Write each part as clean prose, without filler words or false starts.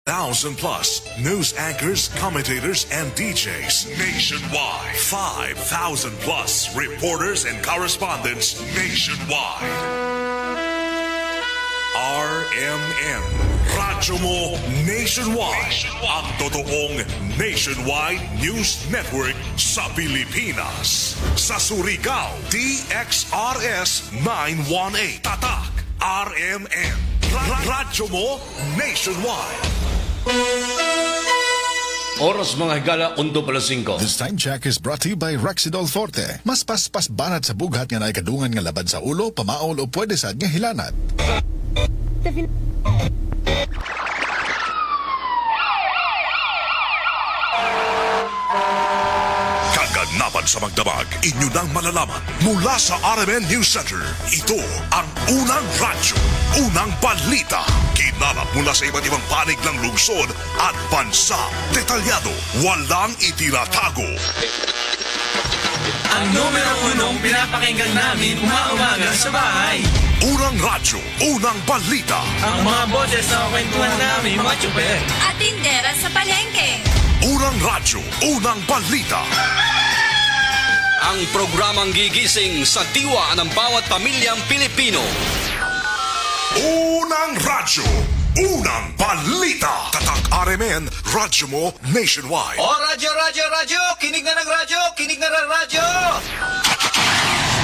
1,000 plus news anchors, commentators, and DJs nationwide. 5,000 plus reporters and correspondents nationwide. RMN, Radyo Mo Nationwide. Ang totoong nationwide news network sa Pilipinas. Sa Surigao, DXRS 918. Tatak, RMN. Radyo Mo Nationwide. Oras mga higala, 1:05. This time check is brought to you by Raxidol Forte. Mas paspas banat sa bughat nga naikadungan nga labad sa ulo, pamaol o pwede sad nga hilanat. Kaganapan sa magdamag, inyo nang malalaman mula sa RMN News Center. Ito ang unang radyo, unang balita. Kinalap mula sa iba't ibang panig ng lungsod at bansa. Detalyado, walang itinatago. Ang numero unong pinapakinggan namin umaga sa bahay. Unang radyo, unang balita. Ang mga boses na kwentuhan namin mga tsuper. At tindera sa palengke. Unang radyo, unang balita. Ang programang gigising sa diwa ng bawat pamilyang Pilipino. Unang radyo, unang balita. Tatak RMN, radyo mo nationwide. O radyo, kinig na ng radyo, kinig na ng radyo.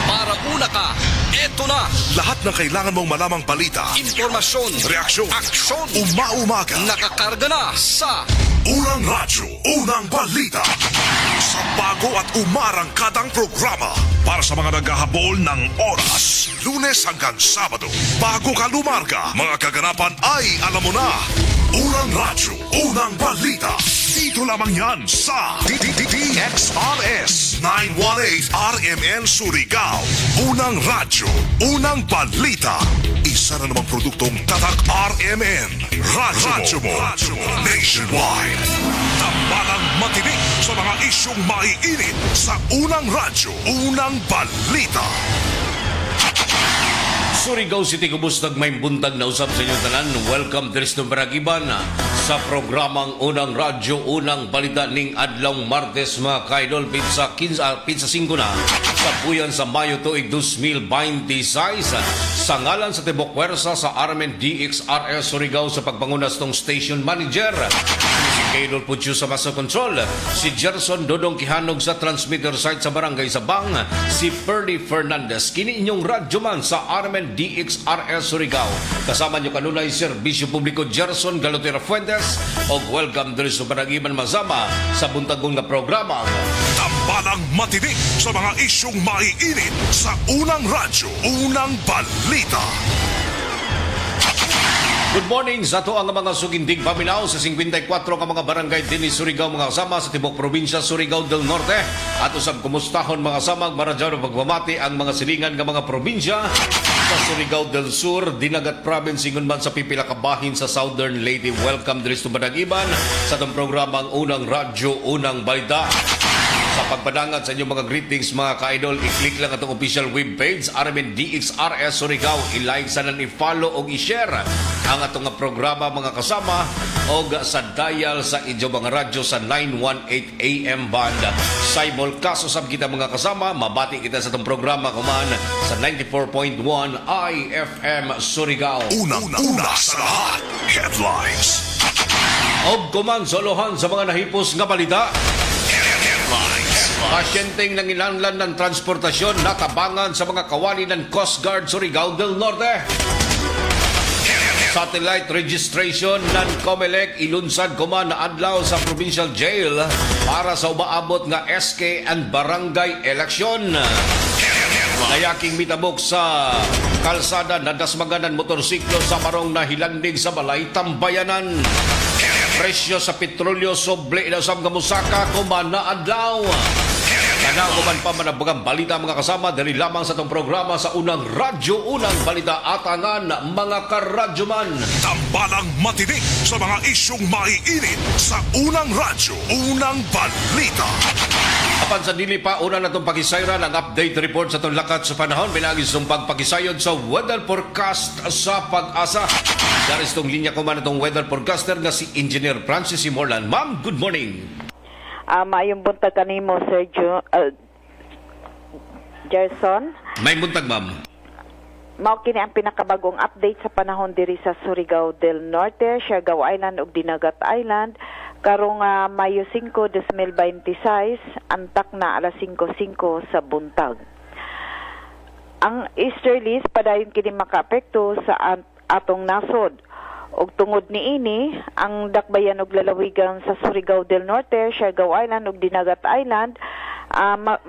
Para una ka, eto na. Lahat ng kailangan mong malamang balita, Impormasyon, reaksyon, aksyon, umaumaga. nakakarga na sa Unang radyo, unang balita. Sa bago at umarangkadang programa para sa mga naghahabol ng oras. Lunes hanggang Sabado. Bago ka lumarga, mga kaganapan ay alam mo na. Unang radyo, unang balita. Dito lamang yan sa DXRS 918 RMN Surigao. Unang radyo, unang balita. Isa na namang produktong Tatak RMN. Radyo mo nationwide. Tambalang matinik sa mga isyong maiinit sa unang radyo, unang balita. Surigao City, kubustag may buntag na usap sa inyong tanan. Welcome to Risto Baragiban sa programang Unang Radyo, Unang Balita ning Adlong Martes mga kaidol. Pizza 5 na sa buyan sa Mayo tuig 2026. Sa ngalan sa Tibok Pwersa sa RMN DXRS Surigao sa pagpangunas ng Station Manager. Si Kaidol Pucho sa Master Control. Si Gerson Dodong Kihanog sa transmitter site sa Barangay Sabang. Si Ferdy Fernandez. Kini inyong radyoman sa RMN DXRS Surigao. Kasama nyo kanunay Serbisyo Publiko Gerson Galotera Fuentes o welcome to sa Panagiman Mazama sa buntagong na programa. Tambalang matinik sa mga isyong maiinit sa unang radyo, unang balita. Good morning sa ato ang mga sugindig paminaw sa 54 ka mga barangay din ni Surigao mga kasama sa Tibok Probinsya Surigao del Norte. At usab kumustahon mga kasama maradyaw na pagmamati ang mga silingan ng mga probinsya sa Surigao del Sur, Dinagat Province, ingon man sa pipila ka bahin sa Southern Leyte. Welcome to Banagiban sa itong programang Unang Radyo, Unang Balita. Sa pagpadangat sa inyong mga greetings mga ka-idol, i-click lang itong official webpage RMN DXRS Surigao. I-like sana, i-follow o i-share ang itong programa mga kasama o sa dial sa inyong mga radyo sa 918 AM band. Simulcast sab kita mga kasama, mabati kita sa itong programa kuman sa 94.1 IFM Surigao. Unang-una sa lahat, headlines. Og kuman solohan sa mga nahipos nga balita. Pasyenteng nanginanglan ng transportasyon natabangan sa mga kawani ng Coast Guard Surigao del Norte. Satellite registration ng COMELEC ilunsad kuman na adlaw sa provincial jail para sa umaabot nga SK and barangay election. Nayaking mitabok sa kalsada na dasmaganan motorsiklo sa marong nahilandig sa balay tambayanan. Presyo sa petrolyo soble na sa mga musaka kuman na adlaw. Kanaguman pa manabagang balita mga kasama dali lamang sa itong programa sa Unang Radyo, Unang Balita atanan mga karadyoman. Tambalang matinik sa mga isyong maiinit sa Unang Radyo, Unang Balita. Apan sa dili pa, una na itong pakisayran ang update report sa itong lakat sa panahon. Binagis itong pagpakisayod sa weather forecast sa Pag-asa. Dari itong linya ko man itong weather forecaster nga si Engineer Francis Morlan. Ma'am, good morning. Maayong buntag kanimo, Sir Gerson. May buntag, ma'am. Mao kini ang pinakabagong update sa panahon diri sa Surigao del Norte, Siargao Island ug Dinagat Island. Karong Mayo 5, 2026, antak na alas 5:05 sa buntag. Ang easterlies padayon kini makaapekto sa atong nasod. Og tungod niini, ang dakbayan og lalawigan sa Surigao del Norte, Siargao Island ug Dinagat Island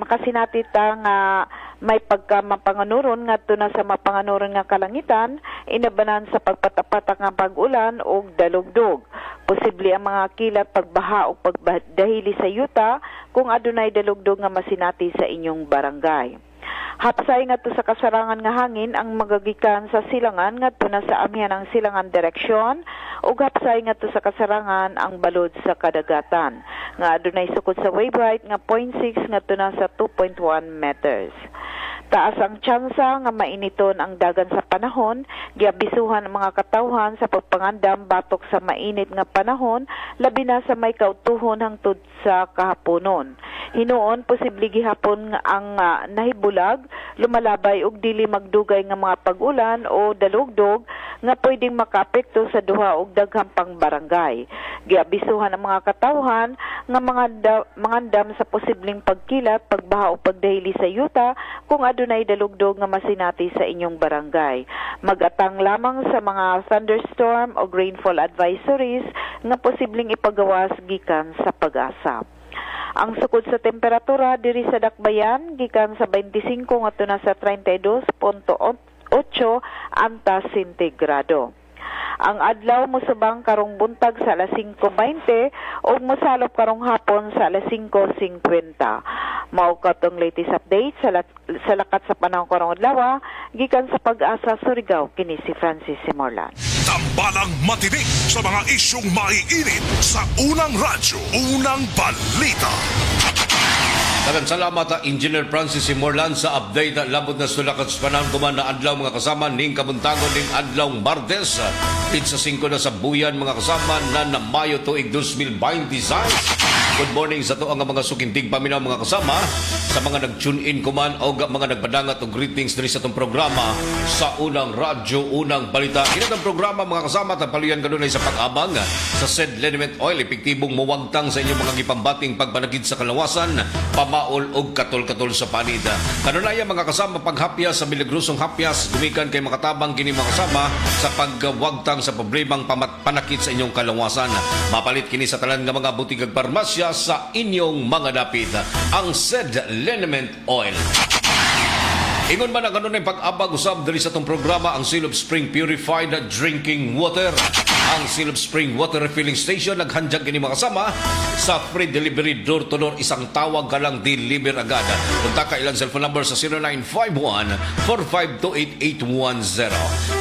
makasinati ta nga may pagkamapanganuron ngadto na sa mapanganuron nga kalangitan, inabanan sa pagpatapatak nga pag-ulan og dalugdog. Posible ang mga kilat, pagbaha o pagdahili sa yuta kung adunay dalugdog nga masinati sa inyong barangay. Hapsay ngadto sa kasarangan nga hangin ang magagikan sa silangan ngadto na sa amihan ang silangan direksyon ug hapsay ngadto sa kasarangan ang balod sa kadagatan nga adunay sukod sa wave height nga 0.6 ngadto na sa 2.1 meters. Taas ang tsansa nga mainiton ang dagan sa panahon, giabisuhan ang mga katawhan sa pagpangandam batok sa mainit nga panahon, labi na sa may kautuhon hangtod sa kahaponon. Hinuon posible gihapon nga ang nahibulag, lumalabay og dili magdugay nga mga pag-ulan o dalugdog nga pwedeng makaapekto sa duha og daghang pang barangay. Giabisuhan ang mga katawhan nga mangandam sa posibleng pagkilat, pagbaha o pagdahili sa yuta kung adunay dalugdog nga masinati sa inyong barangay. Magatang lamang sa mga thunderstorm o rainfall advisories nga posibleng ipagawas gikan sa pag-asa. Ang sukod sa temperatura diri sa dakbayan gikan sa 25 ngadto na sa 32.8 anta sentigrado. Ang adlaw musubang karong buntag sa alas 5:20 ug mosalop karong hapon sa alas 5:50. Mao katong latest update sa lakat sa panahon karong adlaw gikan sa Pag-asa Surigao kini si Francis Morlan. Tambalang matinik sa mga isyong maiinit sa unang radyo, unang balita. Daghang salamat Engineer Francis Morlan sa update labot na sulakat sa panahon kuman na adlaw mga kasama ning kabuntagon ning adlaw Martes sa 5 na sa buyan mga kasama na Mayo tuig 2026. Good morning sa to ang mga sukintig paminaw mga kasama sa mga nag-tune in kuman o mga nagpadangat og greetings diri sa itong programa sa unang radyo, unang balita. Kinatang programa mga kasama tapaluyan kanunay sa pag-abang sa said liniment oil epektibong muwagtang sa inyong mga gipambating pagpanagid sa kalawasan, pamaol og katol-katol sa panida. Kanunay mga kasama paghapyas sa milagrosong hapyas gumikan kay makatabang kini mga kasama sa pagwagtang sa problemang panakit sa inyong kalawasan. Mapalit kini sa talan nga mga butig ag parmasya sa inyong mga dapit ang said liniment oil. Ingon man ang kanunay pag-abag usab diri sa itong programa ang Silop Spring Purified Drinking Water. Ang Silop Spring Water Refilling Station naghandjag kini mga kasama sa free delivery door to door, isang tawag ka lang deliver agad. Punta ka ilang cellphone number sa 0951-4528810.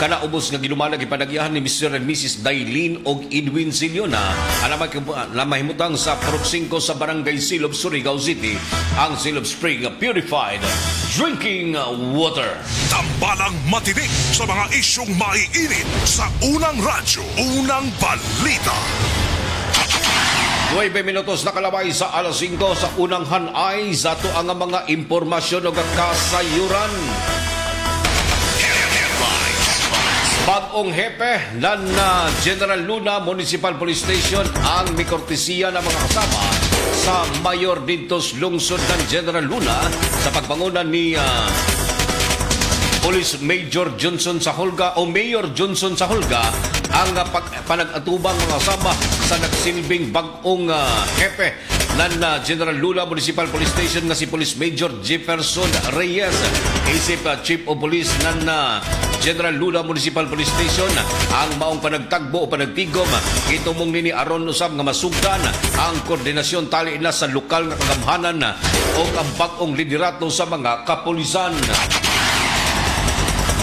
Kana ubos nga gilumalag ipanagyahan ni Mr. and Mrs. Dailin og Edwin Siliona. Namahimutang sa Purok 5 sa Barangay Silop, Surigao City. Ang Silop Spring Purified Drinking Water. Tambalang matinik sa mga isyong maiinit sa unang radyo, unang balita. 9 minutos nakalabay sa alas 5 sa unang hanay sa to ang mga impormasyon o kasayuran. Bagong hepe ng General Luna Municipal Police Station ang may kortesiya ng mga kasama sa Mayor Dintos Lungsod ng General Luna sa pagbangunan ni Police Major Johnson Saholga o Mayor Johnson Saholga ang panag-atubang mga kasama sa nagsilbing bagong hepe ng General Luna Municipal Police Station nga si Police Major Jefferson Reyes, isip Chief of Police ng General Luna Municipal Police Station ang maong panagtagbo o panagtigom itumong nini aron usab nga masugdan ang koordinasyon tali na sa lokal nga kagamhanan o ang bagong liderato sa mga kapulisan.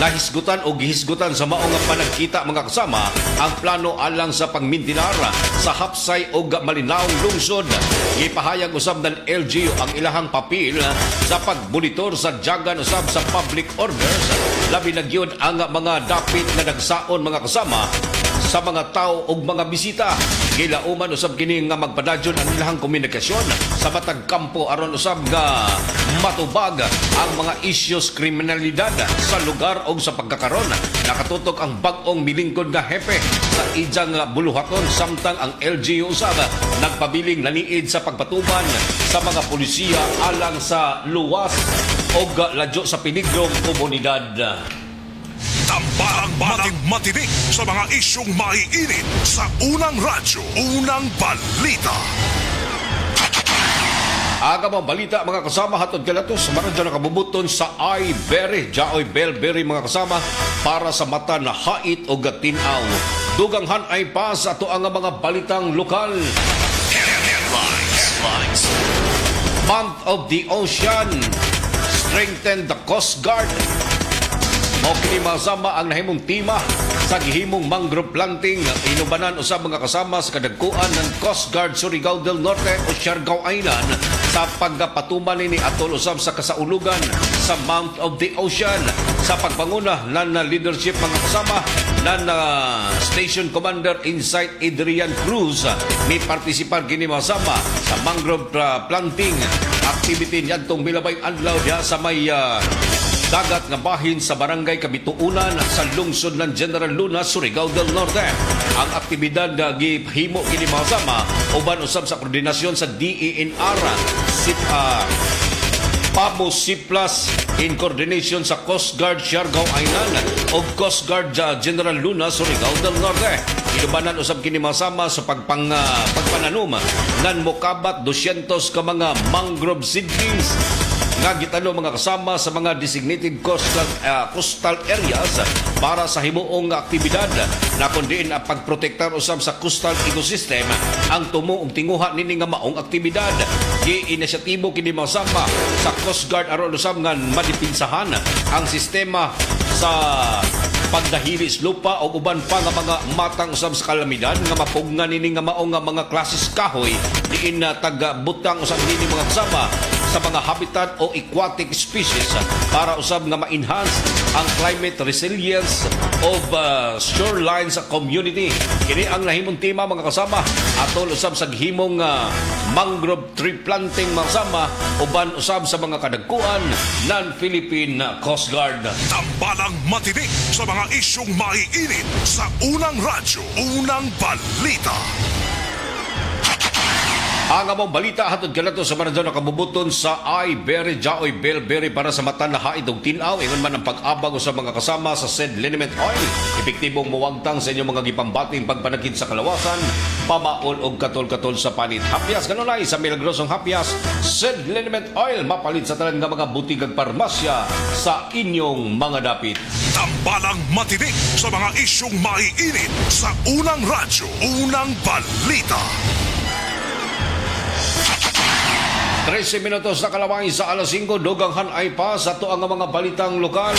Nahisgutan o gihisgutan sa maong panagkita mga kasama ang plano alang sa pangmintinar sa hapsay o malinaong lungsod. Ipahayag usab ng LGU ang ilahang papel sa pagbunitor sa jagan usab sa public orders Labi na gyud ang mga dapit na nagsaon mga kasama sa mga tao ug mga bisita. Gilauman usab kini nga magpadadyon ang ilahang komunikasyon sa matag kampo aron usab nga matubag ang mga issues kriminalidad sa lugar o sa pagkakaron. Nakatutok ang bag-ong milingkod nga hepe sa ijang buluhaton samtang ang LGU usab nagpabiling naniid sa pagpatuman sa mga pulisiya alang sa luwas o ladyo sa pinigrong komunidad. Tambarang matinik sa mga isyong maiinit sa unang radyo, unang balita. Aga mga balita mga kasama hatod kalatos maradyo na kabubuton sa Iberry, Jaoy Belberry mga kasama para sa mata na hait o gatinaw. Duganghan ay pa sa ato ang mga balitang lokal. Headlines. Month of the Ocean, strengthen the Coast Guard. Mao kini masama ang nahimong tema sa gihimong mangrove planting inubanan usab mga kasama sa kadagkuan ng Coast Guard Surigao del Norte o Siargao Island sa pagpatuman ni atol usab sa kasaulugan sa Mount of the Ocean sa pagpanguna nan leadership mga kasama nan Station Commander Insight Adrian Cruz ni partisipar kini masama sa mangrove planting activity niyadtong milabay adlaw diha sa may dagat nga bahin sa barangay Kabituunan sa lungsod ng General Luna, Surigao del Norte. Ang aktibidad na gihimo kini masama uban usab sa koordinasyon sa DENR, Pabo Ciplas in coordination sa Coast Guard Siargao Island o Coast Guard General Luna, Surigao del Norte. Inubanan usab kini masama sa pagpananom nan mokabat 200 ka mga mangrove seedlings nga gitano mga kasama sa mga designated coastal areas para sa himuong aktibidad na kundiin ang pagprotektar usab sa coastal ecosystem ang tumo ug tinguha nini nga maong aktibidad. Gi-inisyatibo kini masama sa Coast Guard aron usab nga madipinsahan ang sistema sa pagdahilis lupa o uban pa nga mga matang usab sa kalamidad nga mapugngan nini nga maong nga mga klases kahoy diin na taga-butang usab nini mga kasama sa mga habitat o aquatic species para usab nga ma-enhance ang climate resilience of shorelines community. Kini ang nahimong tema mga kasama atol usab sa gihimong mangrove tree planting mga kasama uban usab sa mga kadagkuan ng Philippine Coast Guard. Tambalang matinik sa mga isyong maiinit sa unang radyo, unang balita. Ang among balita hatod kanato sa maradyo na kabubuton sa Iberry, Jaoy Belberry para sa mata na haid og tinaw ingon man ang pag-abag sa mga kasama sa said liniment oil. Epektibong muwagtang sa inyong mga gipambating pagpanakit sa kalawasan, pamaol og katol-katol sa panit. Hapyas kanunay sa milagrosong hapyas, said liniment oil mapalit sa tanan nga mga butig ug parmasya sa inyong mga dapit. Tambalang matinik sa mga isyong maiinit sa unang radyo, unang balita. 13 minutos na kalawang sa alas 5, duganghan ay pa sa to ang mga balitang lokal.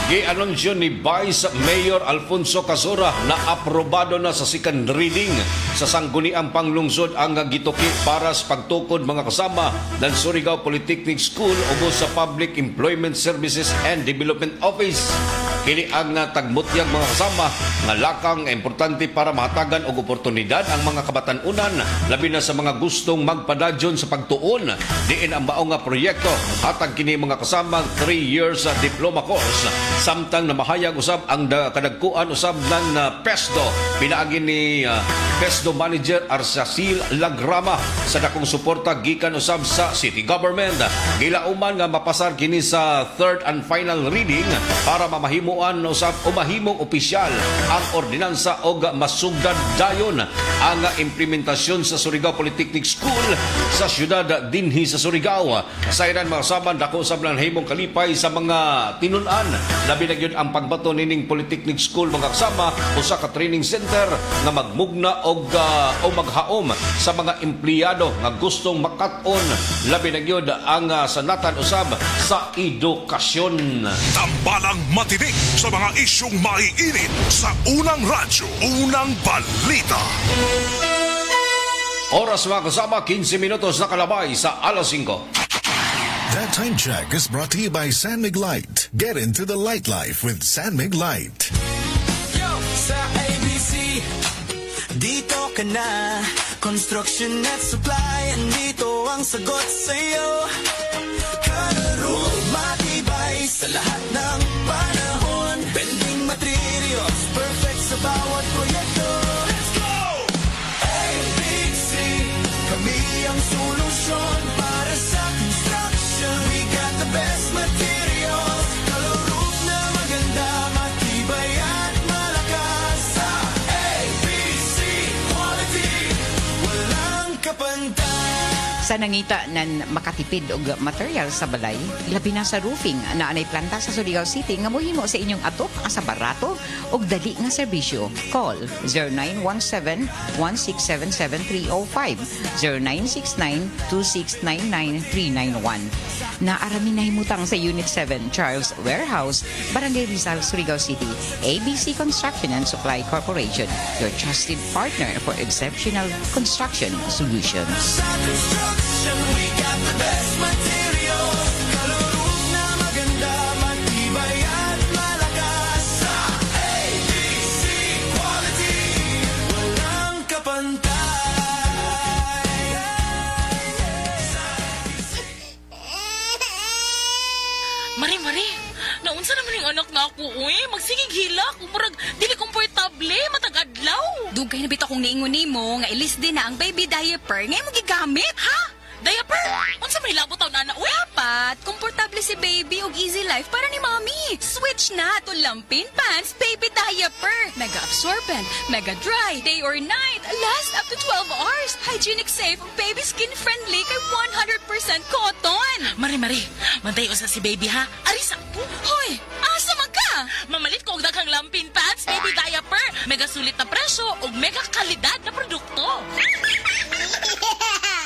Gi-anunsyo ni Vice Mayor Alfonso Casora na aprobado na sa second reading sa sangguniang panglungsod ang gituki para sa pagtukod mga kasama ng Surigao Polytechnic School o sa Public Employment Services and Development Office. Kini ang tagmutyag mga kasama nga lakang importante para mahatagan og oportunidad ang mga kabatan-unan labi na sa mga gustong magpadadyon sa pagtuon diin ang maong nga proyekto. Hatag kini mga kasama 3 years diploma course samtang namahayag usab ang kadagkuan usab ng PESDO. Pinaagi ni PESDO Manager Arsasil Lagrama sa dakong suporta gikan usab sa City Government. Gilauman nga mapasar kini sa third and final reading para mamahimuan usab o mahimong opisyal ang ordinansa o masugdad dayon ang implementasyon sa Surigao Polytechnic School sa syudad dinhi sa Surigao. Sa iran mga saban dako usab lang himong kalipay sa mga tinunan. Labi na gyud ang pagbato nining Polytechnic School mga kasama usa ka training center nga magmugna og o maghaom sa mga empleyado nga gustong makat-on. Labi na gyud ang sanatan usab sa edukasyon. Tambalang matinik sa mga isyong maiinit sa unang radyo, unang balita. Oras mga kasama, 15 minutos na kalabay sa alas 5. That time check is brought to you by San Mig Light. Get into the light life with San Mig Light. Yo, sa ABC, dito ka na. Construction at supply, andito ang sagot sa'yo. Kalaro, matibay sa lahat ng panahon. Bending materials, perfect sa bawat proyekto. Let's go! ABC, kami ang solusyon para sa construction. We got the best materials. Kalaro na maganda, matibay at malakas. Sa ABC Quality, walang kapantay. Sa nangita nan makatipid og material sa balay, labi na sa roofing na anay planta sa Surigao City nga mohimo sa inyong atok asa barato og dali nga serbisyo. Call 0917-1677305, 0969-2699-391. Naarami na himutang sa Unit 7, Charles Warehouse, Barangay Rizal, Surigao City. ABC Construction and Supply Corporation, your trusted partner for exceptional construction solutions. Sa construction, we got the best materials. Kalaro na maganda, matibay at malakas. Sa ABC Quality, walang kapantay. Mari, naunsa naman yung anak na ako, uy. Magsigig hila kung murag dili komportable, matag-adlaw. Dugay na bitaw kong niingon nimo nga ilis din na ang baby diaper ngay mo gigamit. Ha? Diaper? Unsa may labot taw na uy? Dapat komportable si baby ug easy life para ni mommy. Switch na to Lampin Pants baby diaper. Mega absorbent, mega dry, day or night, last up to 12 hours. Hygienic safe, ug baby skin friendly kay 100% cotton. Mari, mantayo sa si baby ha. Arisa po. Hoy, asa man ka? Mamalit ko og daghang Lampin Pants baby diaper. Mega sulit na presyo ug mega kalidad na produkto.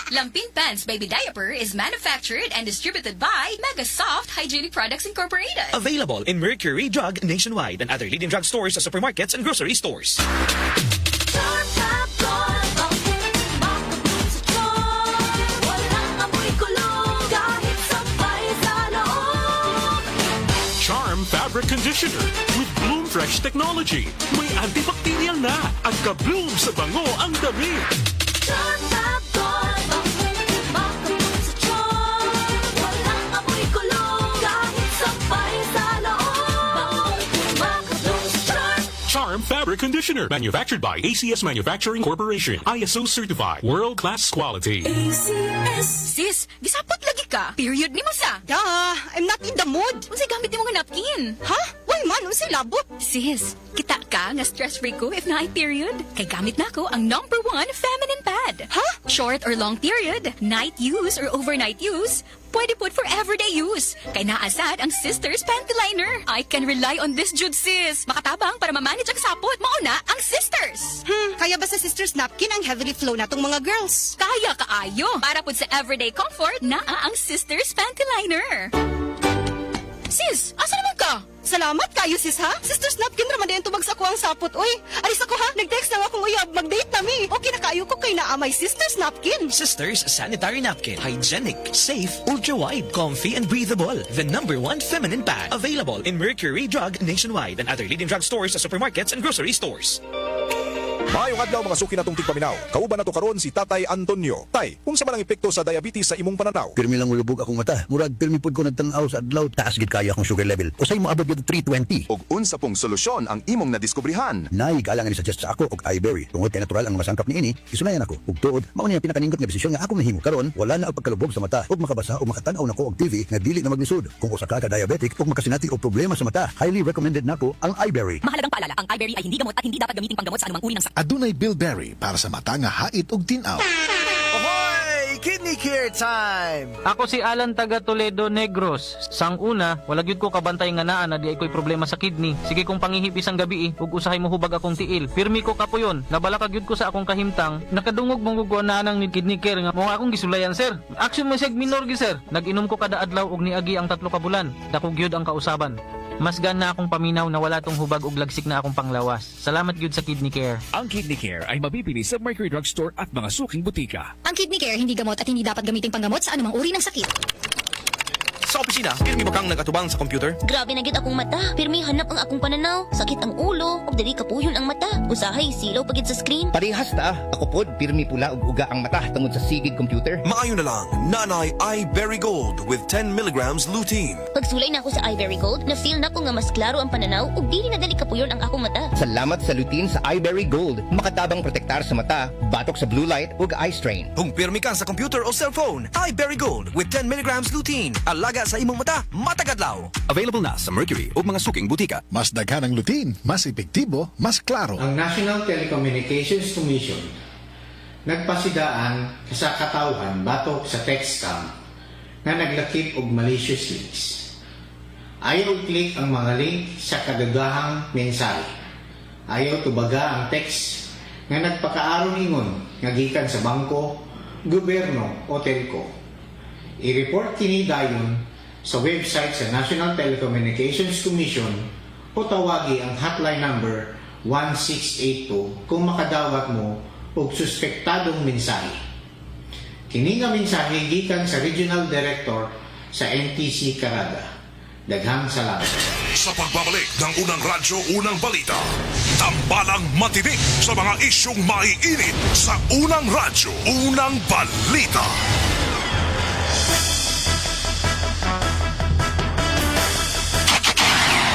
Lampin Pants Baby Diaper is manufactured and distributed by Mega Soft Hygienic Products Incorporated. Available in Mercury Drug nationwide and other leading drug stores, supermarkets, and grocery stores. Charm Fabric Conditioner with Bloom Fresh Technology. May antibacterial na at ka-bloom sa bango ang damit. Charm Fabric Conditioner, manufactured by ACS Manufacturing Corporation, ISO certified, world-class quality. Sis, gisapot lagi ka. Period ni mo sa. I'm not in the mood. Unsay gamit nimo nga napkin? Ha? Why man? Unsay labot? Sis, kita ka nga stress-free ko if na ay period. Kay gamit na ko ang #1 feminine pad. Ha? Short or long period, night use or overnight use, pwede pud for everyday use. Kay naasad ang Sisters Panty Liner. I can rely on this jud, sis. Makatabang para ma-manage ang sapot. Mauna ang Sisters. Kaya ba sa Sisters Napkin ang heavily flow natong mga girls? Kaya kaayo. Para pud sa everyday comfort, naa ang Sisters Panty Liner. Sis, asa naman ka? Salamat kayo sis ha. Sisters Napkin raman din tubag sa ko ang sapot. Uy, alis ako ha. Nag-text lang akong uyab. Mag-date nami. Okay na kayo ko kay naamay Sisters Napkin. Sisters Sanitary Napkin. Hygienic, safe, ultra-wide, comfy, and breathable. The #1 feminine pad. Available in Mercury Drug nationwide and other leading drug stores, supermarkets, and grocery stores. Maayong adlaw mga suki natong tigpaminaw. Kauban nato karon si Tatay Antonio. Tay, unsa man ang epekto sa diabetes sa imong pananaw? Pirmi lang ulubog akong mata. Murag pirmi pud ko nagtanaw sa adlaw, taas gid kaya akong sugar level. Usay mo abot gid 320. Og unsa pong solusyon ang imong nadiskubrihan? Nay galang ni suggest sa ako og iBerry. Tungod kay natural ang masangkap niini, isulayan ako. Ug tuod, mao ni ang pinakaningkot nga desisyon nga ako mahimo karon, wala na og pagkalubog sa mata ug makabasa ug makatan-aw nako og TV nga dili na maglisod. Kung usa ka diabetic ug makasinati og problema sa mata, highly recommended nako ang iBerry. Mahalagang paalala, ang iBerry ay hindi gamot at hindi dapat gamitin panggamot sa anumang uri ng sakit. Adunay Bilberry para sa mata nga hait ug tinaw. Ahoy! Kidney Care time! Ako si Alan taga Toledo Negros. Sang una, wala gyud ko kabantay nga naa na di ay ko'y problema sa kidney. Sige kong pangihip isang gabi ug usahay mo hubag akong tiil. Pirmi ko kapuyon, nabala ka gyud ko sa akong kahimtang. Nakadungog mong gugwa na nang ni Kidney Care nga mo akong gisulayan sir. Action mo sig minor gi sir. Nag-inom ko kada adlaw ug niagi ang 3 ka bulan. Dako gyud ang kausaban. Mas gana akong paminaw na wala tong hubag ug lagsik na akong panglawas. Salamat gyud sa Kidney Care. Ang Kidney Care ay mabibili sa Mercury Drug Store at mga suking butika. Ang Kidney Care hindi gamot at hindi dapat gamitin panggamot sa anumang uri ng sakit. Sa opisina, pirmi ba kang nagatubang sa computer? Grabe na gyud akong mata. Pirmi hanap ang akong pananaw. Sakit ang ulo, ug dili kapuyon ang mata. Usahay silaw pagid sa screen. Parehas ta. Ako pod pirmi pula ug uga ang mata tungod sa sigid computer. Maayo na lang, Nanay iBerry Gold with 10 milligrams lutein. Pagsulay na ako sa iBerry Gold, na-feel na ko nga mas klaro ang pananaw ug dili na dali kapuyon ang akong mata. Salamat sa lutein sa iBerry Gold. Makatabang protektar sa mata, batok sa blue light ug eye strain. Kung pirmi ka sa computer o cellphone, iBerry Gold with 10 milligrams lutein. Alaga sa imong mata, matagadlaw. Available na sa Mercury o mga suking butika. Mas daghan ang lutein, mas epektibo, mas klaro. Ang National Telecommunications Commission nagpasidaan sa katawhan batok sa text scam na naglakip og malicious links. Ayaw i-click ang mga link sa kadagahang mensahe. Ayaw tubaga ang text nga nagpakaaron ingon nga gikan sa bangko, gobyerno o telco. I-report kini dayon sa website sa National Telecommunications Commission o tawagi ang hotline number 1682 kung makadawat mo og suspektadong mensahe. Kini nga mensahe gikan sa Regional Director sa NTC Caraga. Daghang salamat. Sa pagbabalik ng Unang Radyo, Unang Balita, tambalang matinik sa mga isyong maiinit sa Unang Radyo, Unang Balita.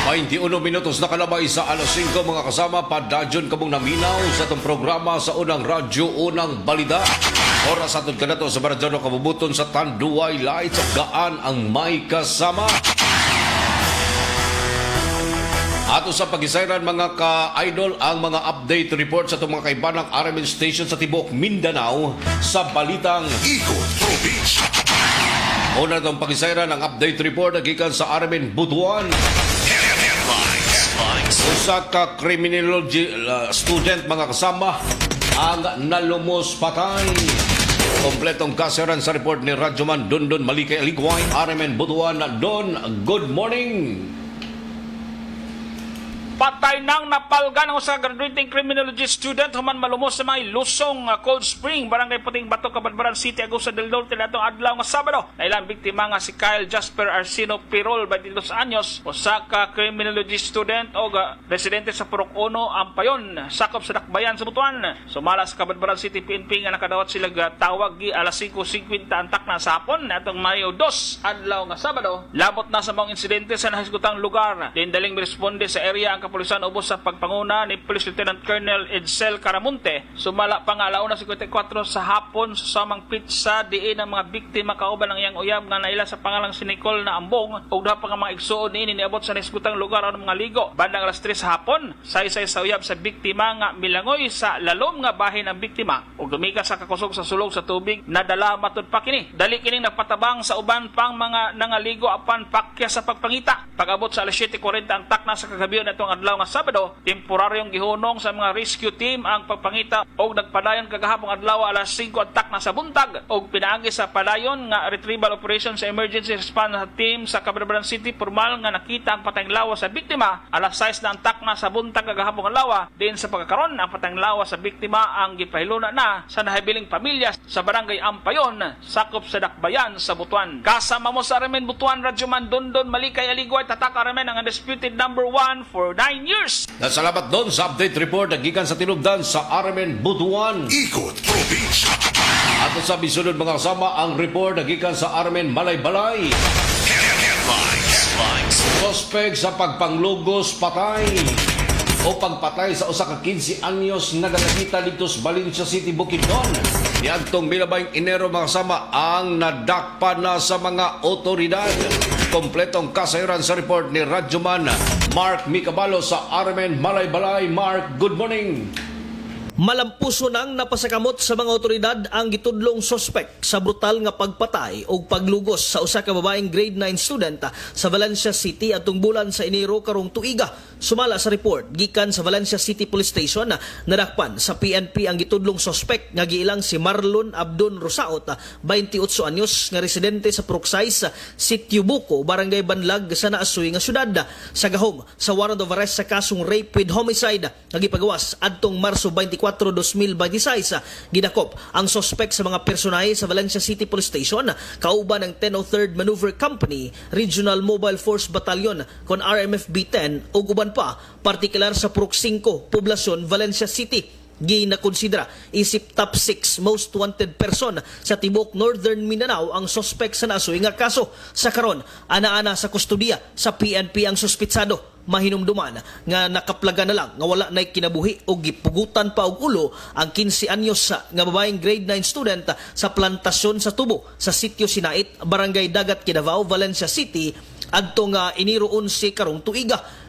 Painti 1 minutos na kalabay sa alas 5 mga kasama, padadyon kamong naminaw sa itong programa sa Unang Radyo, Unang Balita. Oras atod ka na to sa Baradjano kabubuton sa Tanduay Lights at gaan ang may kasama. Ato sa pag-isayran mga ka-idol ang mga update report sa itong mga kaibanang RMN station sa Tibok, Mindanao sa Balitang Ikot Province. Una itong pag-isayran ang update report na gikan sa RMN Butuan. Usa ka criminology student mga kasama ang nalumos patay. Kompletong kasaran sa report ni Radyoman Dondon Malikay Aligway, RMN Butuan. Don, good morning. Patay nang napalgan ang sa graduating criminology student human malumos sa may Lusong, Cold Spring, Barangay Puting Bato, Cabadbaran City, Agusa del Norte natong adlaw nga Sabado. Na ilang biktima nga si Kyle Jasper Arsino Pirol, 22 anyos, usa ka criminology student o residente sa Purok 1, Ampayon, sakop sa Dakbayan sa Butuan. Sumala sa Cabadbaran City PNP nga nakadawat sila tawag gi alas 5:50 antak na sa hapon natong Mayo 2 adlaw nga Sabado. Labot na sa mga insidente sa nahisgutang lugar. Dindaling responde sa area ang kapulisan ubos sa pagpanguna ni Police Lieutenant Colonel Edsel Caramonte. Sumala pa nga alauna 54 sa hapon sa samang pizza diin ang mga biktima kauban ng iyang uyab nga naila sa pangalang si Nicole na ambong ug daw pa nga mga igsuon niini niabot sa nahisgutang lugar ang mga ligo. Bandang alas 3 sa hapon, saysay sa uyab sa biktima nga milangoy sa lalom nga bahin ang biktima ug dumiga sa kakusog sa sulog sa tubig nadala matud pa kini. Dali kining nagpatabang sa uban pang mga nangaligo apan pakya sa pagpangita. Pag-abot sa alas 7:40 antak na sa kagabi natong adlaw nga Sabado, temporaryong gihunong sa mga rescue team ang pagpangita og nagpadayon kagahapon adlaw alas 5 antak na sa buntag og pinaagi sa padayon nga retrieval operation sa emergency response team sa Cabadbaran City formal nga nakita ang patayng lawas sa biktima alas 6 na antak na sa buntag kagahapon adlaw. Din sa pagkakaron ang patayng lawas sa biktima ang gipahiluna na sa nahibiling pamilya sa Barangay Ampayon, sakop sa Dakbayan sa Butuan. Kasama mo sa RMN Butuan, Radyoman Dondon Malikay Aligway, tatak RMN ang undisputed number 1 for 9 years. Salamat doon sa update report na gikan sa tinugdan sa RMN Butuan, Ikot Province. At sa bisunod mga kasama ang report na gikan sa RMN Malaybalay. Suspect sa pagpanglugos patay o pagpatay sa usa ka 15 anyos nagalakita dito sa Valencia City, Bukidnon. Niadtong Milabayng Enero mga kasama ang nadakpa na sa mga otoridad. Kompletong kasayran sa report ni Radyoman Mark Micabalo sa RMN Malaybalay. Mark, good morning. Malampuso nang napasakamot sa mga otoridad ang gitudlong sospek sa brutal nga pagpatay o paglugos sa usa ka babaeng grade 9 student sa Valencia City atong bulan sa Enero karong tuiga. Sumala sa report gikan sa Valencia City Police Station nadakpan sa PNP ang gitudlong sospek nga giilang si Marlon Abdon Rosaot, 28 anyos nga residente sa Puruksay sa Sitio Buco, Barangay Banlag sa Naasuy nga syudad. Sa gahom sa warrant of arrest sa kasong rape with homicide nga gipagawas adtong Marso 24, 2026, gidakop ang sospek sa mga personahe sa Valencia City Police Station kauban ng 103rd Maneuver Company, Regional Mobile Force Battalion kon RMFB-10 ug uban pa, partikular sa Purok 5, Poblasyon, Valencia City. Ginakonsidera isip top 6 most wanted person sa tibok Northern Mindanao ang sospek sa nasuy nga kaso. Sa karon, ana-ana sa kustudiya sa PNP ang suspitsado. Mahinumduman nga nakaplaga na lang nga wala na'y kinabuhi o gipugutan pa og ulo ang 15 anyos nga babaeng grade 9 student sa plantasyon sa Tubo sa Sitio Sinait, Barangay Dagat, Kidavao, Valencia City adtong Enero 11 karong tuiga.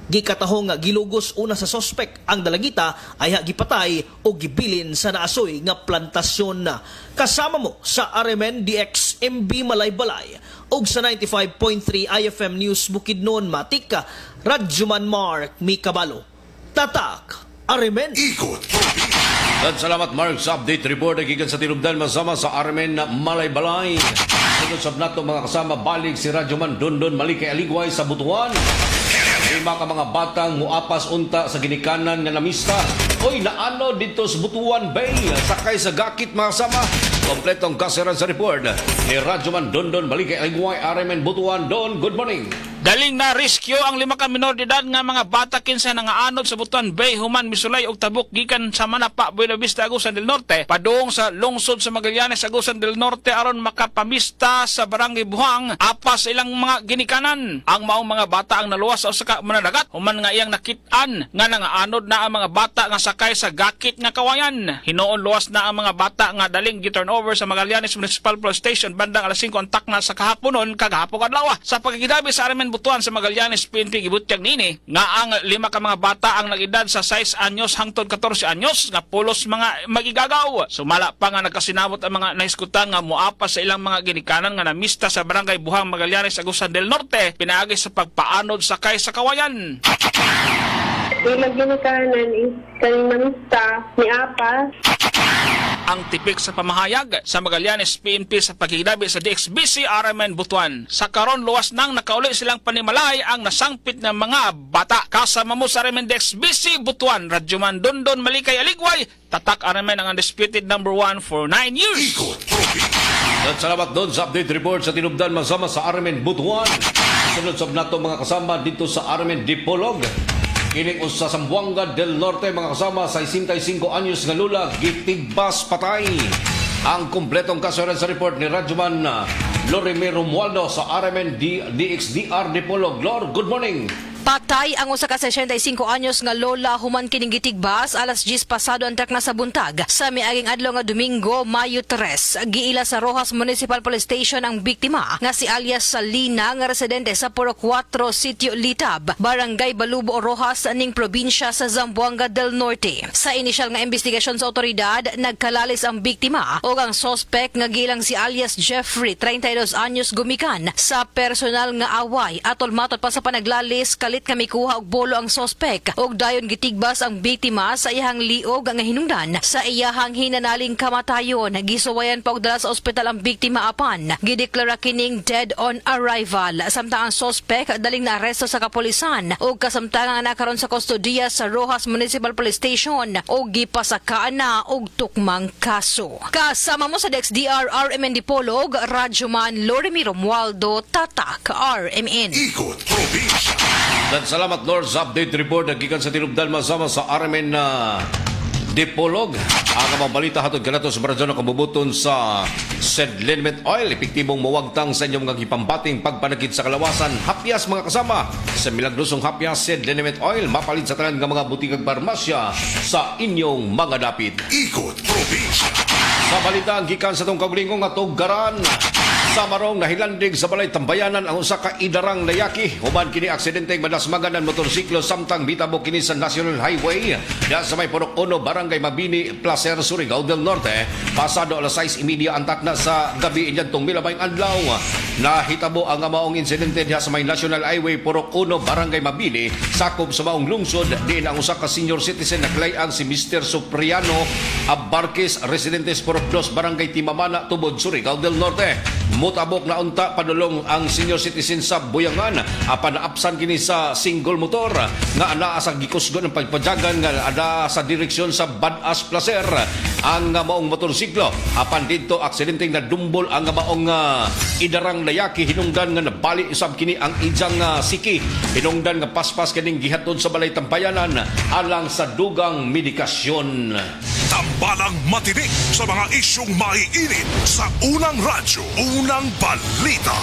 Gikatahong nga gilugos una sa sospek ang dalagita ay gipatay o gibilin sa naasoy nga plantasyon na. Kasama mo sa RMN DX MB Malaybalay og sa 95.3 IFM News Bukidnon Matika, Radjuman Mark Mikabalo. Tatak RMN. Ikot. At salamat Mark sa update report na gikan sa tinubdan masama sa RMN na Malaybalay. Sunod sa nato mga kasama balik si Radyoman Dondon Malikay Aligway sa Butuan. Lima ka mga batang muapas unta sa ginikanan nga namista. Oy, naano dito sa Butuan Bay sakay sa gakit mga kasama. Kompletong kasiran sa report ni Radyoman Dondon Malikay Aligway, RMN Butuan. Don, good morning. Galing na rescue ang 5 ka minor de edad nga mga bata kinsa nangaanod sa Butuan Bay, Human, Misulay ug Tabuk gikan sa Manapa, Buena Vista, Agusan del Norte padung sa lungsod sa Magallanes, Agusan del Norte aron makapamista sa Barangay Buhang apas ilang mga ginikanan. Ang maong mga bata ang naluwas sa usa ka manadagat human nga iyang nakit-an nga nangaanod na ang mga bata nga sakay sa gakit nga kawayan. Hinuon luwas na ang mga bata nga daling gi-turn over sa Magallanes Municipal Police Station bandang alas 5 antak na sa kahaponon kagahapon adlaw. Sa pagkikidabi sa RMN Butuan sa Magallanes, PNP gibutyag nini nga ang 5 ka mga bata ang nag-edad sa 6 anyos hangtod 14 anyos nga pulos mga magigagaw. Sumala pa nga nagkasinabot ang mga nahiskutan nga muapas sa ilang mga ginikanan nga namista sa Barangay Buhang, Magallanes, Agusan del Norte pinaagi sa pagpaanod sakay sa kawayan. Yung ginikanan is kaning namista ni Apas. Ang tipik sa pamahayag sa Magallanes PNP sa pagkikidabi sa DXBC RMN Butuan. Sa karon luwas nang nakauli silang panimalay ang nasangpit ng mga bata. Kasama mo sa RMN DXBC Butuan, Radyoman Dondon Malikay Aligway, Tatak RMN ang undisputed number 1 for 9 years. At salamat doon sa update report sa tinubdan masama sa RMN Butuan. Sunod sa nato mga kasama dito sa RMN Dipolog. Kining usa sa Zamboanga del Norte mga kasama sa 65 anyos nga lula gitigbas patay. Ang kumpletong kasuran sa report ni Radyoman Lorime Romualdo sa RMN DXDR Dipolog. Lord, good morning. Patay ang usa ka 65 anyos nga lola human kining gitigbas alas 10 pasado antak na sa buntag sa miaging adlaw nga Domingo, Mayo 3. Giila sa Rojas Municipal Police Station ang biktima nga si alias Salina nga residente sa Purok 4, Sitio Litab, Barangay Balubo, Rojas ning probinsya sa Zamboanga del Norte. Sa inisyal nga investigasyon sa otoridad, nagkalalis ang biktima o ang sospek nga gilang si alias Jeffrey, 32 anyos gumikan sa personal nga away atol matot pa sa panaglalis kalit kami kuha og bolo ang sospek og dayon gitigbas ang biktima sa iyahang liog nga hinungdan sa iyahang hinanaling kamatayon. Gisuwayan pa og dala sa ospital ang biktima apan gideklara kining dead on arrival. Samtang ang sospek daling naaresto sa kapulisan og kasamtangan nakaron sa kustodiya sa Rojas Municipal Police Station og gipasakaan na og tukmang kaso. Kasama mo sa DXDR RMN Dipolog, Radyoman Lorime Romualdo, Tatak RMN. Ikot Probinsya. Dan salamat Lord sa update report na gikan sa tinubdan masama sa RMN Dipolog. Ang mga balita hatod kanato sa Baradyon na kabubuton sa Sedlenmet Oil. Epektibong mawagtang sa inyong mga ipambating pagpanakit sa kalawasan. Hapyas mga kasama sa milagrosong hapyas Sedlenmet Oil. Mapalit sa tanan ng mga butikag parmasya sa inyong mga dapit. Ikot Probinsya. Sa Balita ang gikan sa tong kaugalingong nga tugaran. Sa marong nahilandig sa balay tambayanan ang usa ka idarang layaki. Human kini aksidente madasmagan ng motorsiklo samtang bitabo kini sa National Highway diha sa may Purok 1 Barangay Mabini, Placer, Surigao del Norte. Pasado alas 6:30 antak na sa gabi inyadtong milabayng adlaw. Nahitabo ang maong insidente diha sa may National Highway Purok 1 Barangay Mabini, sakop sa maong lungsod. Diin ang usa ka senior citizen na kalayan si Mr. Supriano Abarquez, residentes Purok 2 Barangay Timamana, Tubod, Surigao del Norte. Mutabok na unta padulong ang senior citizen sa Buyangan apan naapsan kini sa single motor nga anaa sa gikusgon ng pagpadyagan nga ada sa direksyon sa Badas Placer ang maong motorsiklo. Apan dito aksidenteng nadumbol ang maong idarang layaki hinungdan nga nabali usab kini ang ijang siki. Hinungdan nga paspas kining gihatod sa balay tambayanan alang sa dugang medikasyon. Tambalang matinik sa mga isyong maiinit sa unang radyo, unang balita.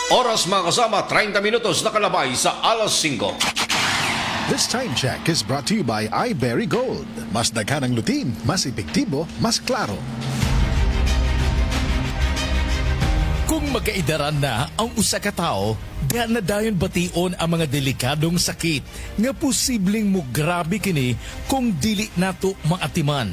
Oras mga kasama, 30 minutos nakalabay sa alas 5. This time check is brought to you by iBerry Gold. Mas daghan ang lutin, mas epektibo, mas klaro. Kung magkaidaran na ang usa ka tawo, diha na dayon bation ang mga delikadong sakit nga posibleng mo grabe kini kung dili nato maatiman.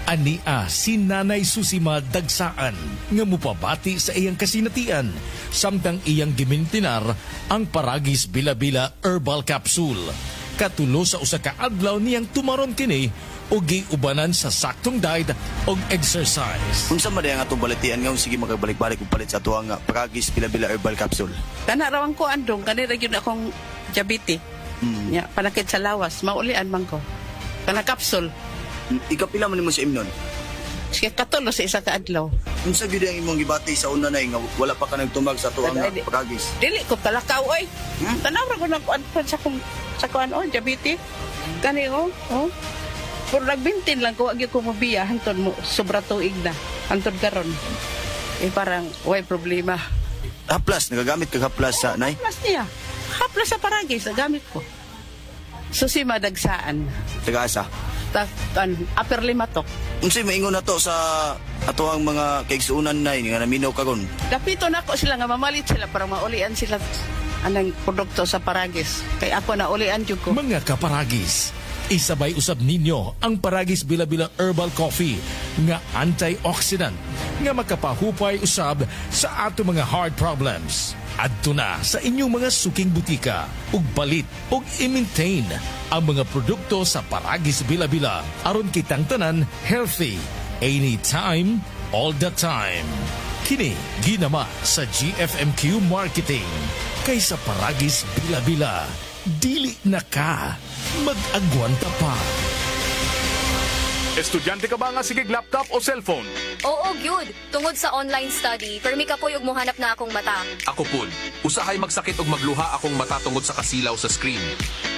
Ania si Nanay Susima Dagsaan nga mupabati sa iyang kasinatian samtang iyang gimintinar ang Paragis Bila-Bila Herbal Capsule. Katulo sa usa ka adlaw niyang tumaron kini o giubanan sa saktong diet o exercise. Unsa man ang atong balitian nga sige magabalik-balik og palit sa tuwang Paragis Bila-Bila Herbal Capsule. Tanarawan ko andong kanira gyud akong diabetes. Ya, panakit sa lawas, maulian man ko. Kana capsule. Ikapila man nimo sa imnon? Sige katulo sa isa ka adlaw. Unsa gyud ang imong gibati sa una nay nga wala pa ka nagtumag sa tuwang Paragis? Dili ko kalakaw oy. Tanawra ko na sa kuan diabetes. Kani oh. Puro nagbintin lang ko, wag ko mabiya, hantod mo, sobra tuig na, hantod karon. Parang, way problema. Haplas, nagagamit ka haplas sa nay? Haplas niya. Haplas sa Paragis, nagamit ko. Susima Dagsaan. Taga-asa? Upper Limatok. Unsay maingon na to sa ato ang mga kaigsuunan nay nga naminaw karon? Dapito na ako sila nga mamalit sila para maulian sila anang produkto sa Paragis. Kay ako na ulian jud ko. Mga kaparagis, isabay usab ninyo ang Paragis Bila-Bila Herbal Coffee nga antioxidant nga makapahupay usab sa ato mga heart problems. Adto na sa inyong mga suking butika ug balit ug i-maintain ang mga produkto sa Paragis Bila-Bila aron kitang tanan healthy anytime, all the time. Kini ginama sa GFMQ Marketing kaysa Paragis Bila-Bila. Dili na ka mag-agwanta pa. Estudyante ka ba nga sigig laptop o cellphone? Oo, gyud. Tungod sa online study, permi ka po yung muhanap na akong mata. Ako pud, usahay magsakit og magluha akong mata tungod sa kasilaw sa screen.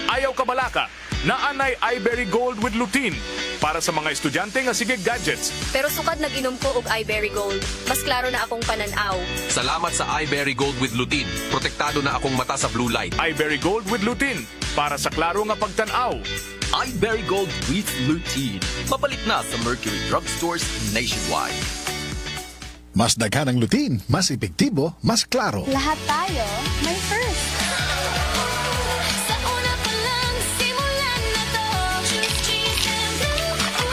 Ayaw ka balaka, naanay iBerry Gold with lutein para sa mga estudyante nga sigig gadgets. Pero sukad nag-inom ko og iBerry Gold. Mas klaro na akong pananaw. Salamat sa iBerry Gold with lutein. Protektado na akong mata sa blue light. iBerry Gold with lutein para sa klaro nga pagtanaw. iBerry Gold with lutein. Mapalit na sa Mercury Drugstores nationwide. Mas daghan ang lutin, mas epektibo, mas klaro. Lahat tayo may first. Sa una pa lang, simulan na to. Choose GSM Blue.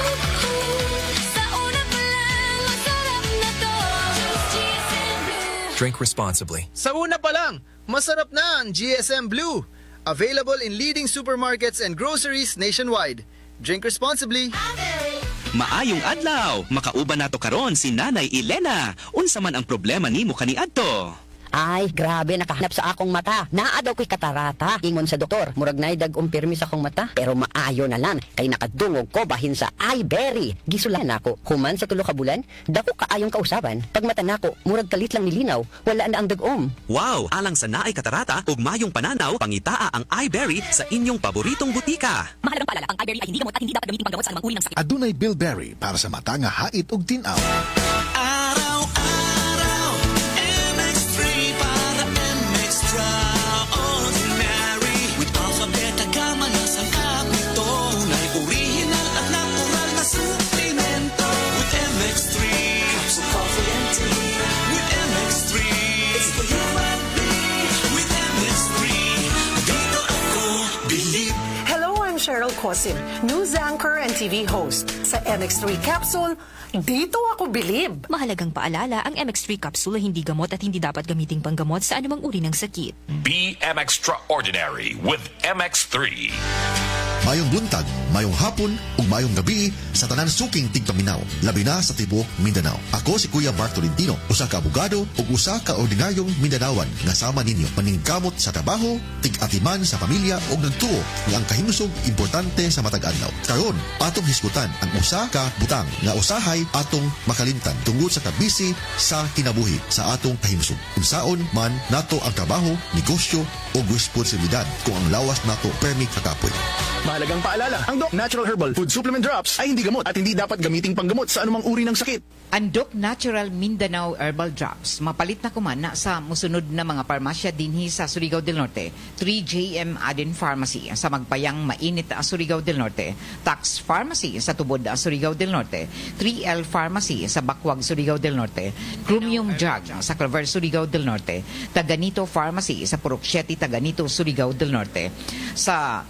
Sa una pa lang, masarap na to. Choose GSM Blue. Drink responsibly. Sa una pa lang, masarap na ang GSM Blue. Available in leading supermarkets and groceries nationwide. Drink responsibly. Maayong adlaw, makauban nato karon si Nanay Elena. Unsa man ang problema nimo kaniadto? Ay, grabe, nakahanap sa akong mata. Naa daw ko'y katarata. Ingon sa doktor, murag na dag umpirmi sa akong mata. Pero maayo na lang, kay nakadungog ko bahin sa iBerry. Gisulan ako, human sa tulo ka bulan, dako kaayong kausaban. Pag mata nako, murag kalit lang nilinaw, wala na ang dagom. Wow, alang sa naay katarata ug mayong pananaw, pangitaa ang iBerry sa inyong paboritong butika. Mahalagang paalala, ang iBerry ay hindi gamot at hindi dapat gamitin panggamot sa anumang uri ng sakit. Adunay Bilberry para sa mata nga hait ug tinaw. With Hosim, news anchor and TV host. Sa MX3 Capsule, dito ako bilib. Mahalagang paalala, ang MX3 capsule ay hindi gamot at hindi dapat gamiting panggamot sa anumang uri ng sakit. Be extraordinary with MX3. Mayong buntag, mayong hapon, ug mayong gabi sa tanan suking tigpaminaw, labi na sa tibok Mindanao. Ako si Kuya Mark Tolentino, usa ka abogado ug usa ka ordinaryong Mindanawan nga sama ninyo paningkamot sa trabaho, tig-atiman sa pamilya ug nagtuo nga ang kahimsog importante sa matag adlaw. Karon, atong hisgutan ang usa ka butang nga usahay atong makalimtan tungod sa kabisi sa kinabuhi sa atong kahimsog. Unsaon man nato ang trabaho, negosyo o responsibilidad kung ang lawas nato permi kakapoy. Mahalagang paalala, ang Doc Natural Herbal Food Supplement Drops ay hindi gamot at hindi dapat gamiting panggamot sa anumang uri ng sakit. Ang Doc Natural Mindanao Herbal Drops, mapalit na kumana sa musunod na mga parmasya dinhi sa Surigao del Norte. 3JM Adin Pharmacy sa Magpayang Mainit Surigao del Norte. Tax Pharmacy sa Tubod Surigao del Norte. 3L Pharmacy sa Bakwag Surigao del Norte. Chromium Drug sa Clover Surigao del Norte. Taganito Pharmacy sa Purok 7 Taganito Surigao del Norte. Sa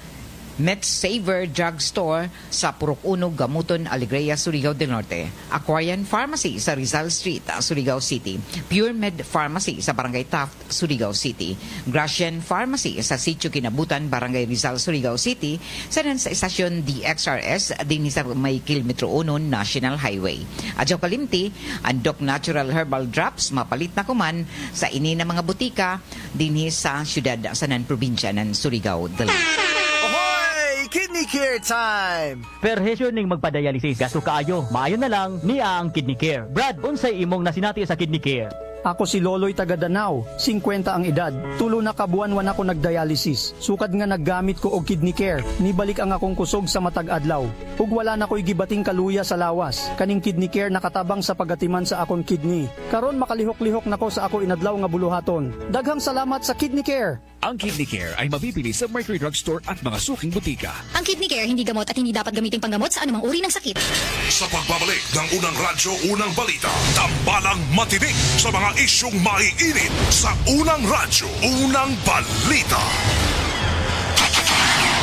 MedSaver Drug Store sa Purok 1, Gamuton, Alegria, Surigao del Norte. Aquarian Pharmacy sa Rizal Street, Surigao City. Pure Med Pharmacy sa Barangay Taft, Surigao City. Gracian Pharmacy sa Sitio Kinabutan, Barangay Rizal, Surigao City. Sa Estasyon DXRS, din sa may Kilometro 1, National Highway. Adyo kalimti, ang Doc Natural Herbal Drops, mapalit na kuman sa ini na mga butika din sa syudad sa probinsya ng Surigao del Norte. Kidney Care time! Perhesyo ning magpadayalisis gasto kaayo, maayo na lang niya ang Kidney Care. Brad, unsay imong nasinati sa Kidney Care? Ako si Loloy Tagadanaw, 50 ang edad. Tulo na kabuan-wan ako nagdialysis. Sukad nga naggamit ko og Kidney Care. Nibalik ang akong kusog sa matag adlaw. Ug wala na ko'y gibating kaluya sa lawas. Kaning Kidney Care nakatabang sa pagatiman sa akong kidney. Karon makalihok-lihok nako sa ako inadlaw nga buluhaton. Daghang salamat sa Kidney Care. Ang Kidney Care ay mabibili sa Mercury Drug Store at mga suking butika. Ang Kidney Care hindi gamot at hindi dapat gamiting panggamot sa anumang uri ng sakit. Sa pagbabalik ng unang radyo, unang balita, tambalang matinik sa mga isyong maiinit sa unang radyo, unang balita.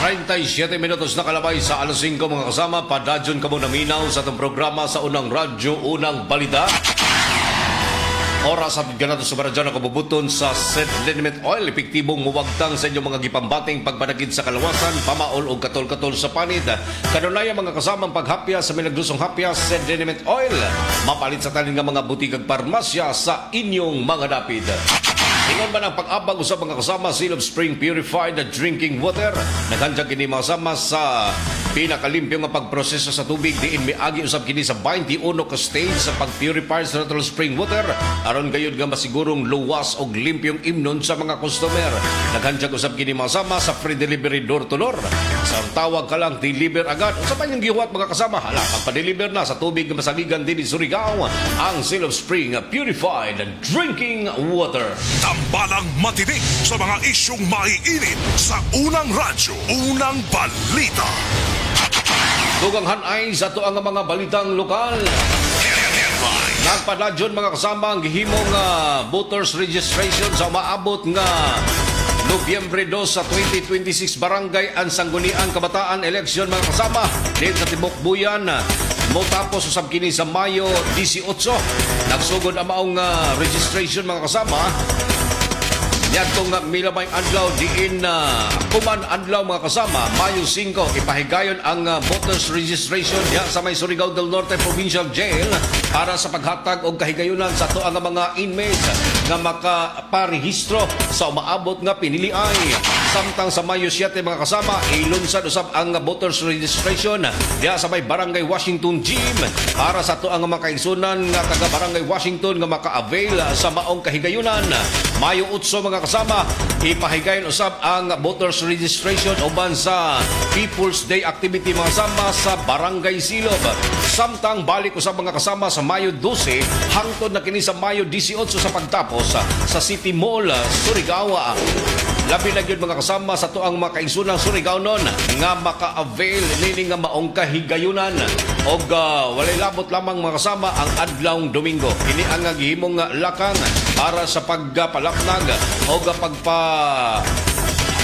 37 minutos na kalabay sa alas 5 mga kasama, padadyon ka mo naminaw sa itong programa sa unang radyo, unang balita. Oras at ganito sa baradyan na kabubuton sa St. Liniment Oil. Epektibong muwagtang sa inyong mga gipambating pagpanagid sa kalawasan, pamaol o katol-katol sa panid. Kanunay ang mga kasamang paghapya sa milaglusong hapya St. Liniment Oil. Mapalit sa talin nga mga butikag parmasya sa inyong mga dapid. Ingon man ang pag-abang usab mga kasama Seal of Spring Purified Drinking Water. Naghandyan kini mga kasama sa pinakalimpyo nga pagproseso sa tubig diin miagi usab kini sa 21 ka stage sa pag-purify sa natural spring water aron gayud nga masigurong luwas og limpyong imnon sa mga customer. Naghandyan usab kini mga kasama sa free delivery door to door. Sa tawag ka lang deliver agad. Unsa pa yung gihuwat mga kasama? Hala, pagpa-deliver na sa tubig nga masaligan din sa Surigao ang Seal of Spring Purified Drinking Water. Tambalang matinik sa mga isyong maiinit sa unang radyo, unang balita. Tugang hanay sa to ang mga balitang lokal. Nagpadadyon mga kasama ang gihimong voters registration sa maabot nga Nobyembre 2 sa 2026 Barangay Ansanggunian Kabataan Election mga kasama din sa Tibok Buyan. Motapos usab kini sa Mayo 18. Nagsugod ang maong registration mga kasama. Yadtong milabay adlaw diin kuman adlaw mga kasama Mayo 5 ipahigayon ang voters registration diha sa may Surigao del Norte Provincial Jail para sa paghatag og kahigayunan sa tuwa nga mga inmates nga makaparehistro sa umaabot nga piniliay. Samtang sa Mayo 7 mga kasama ilunsad usab ang voters registration diha sa may Barangay Washington Gym para sa tuwa nga makaigsunan nga taga Barangay Washington nga maka-avail sa maong kahigayunan. Mayo 8 mga kasama, ipahigayon usab ang voters registration uban sa People's Day activity mga kasama sa Barangay Silob. Samtang balik usab mga kasama sa Mayo 12 hangtod na kini sa Mayo 18 sa pagtapos sa City Mall, Surigao. Labi na gyud mga kasama sa tuang makaigsunang Surigao non nga maka-avail nini nga maong kahigayunan og walay labot lamang mga kasama ang adlawng Domingo. Kini ang gihimong lakang para sa pagpalaknag o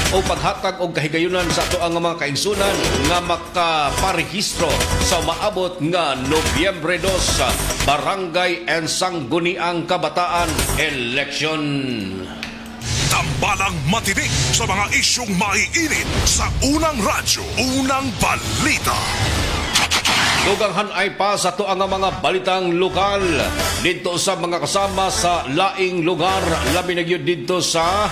o paghatag og kahigayunan sa ato ang mga kaigsunan nga makaparehistro sa maabot nga Nobyembre 2 sa Barangay and Sangguniang Kabataan Election. Tambalang matinik sa mga isyong maiinit sa unang radyo, unang balita. Duganghan ay pa sa to ang mga balitang lokal dito sa mga kasama sa laing lugar, labi na gyud dito sa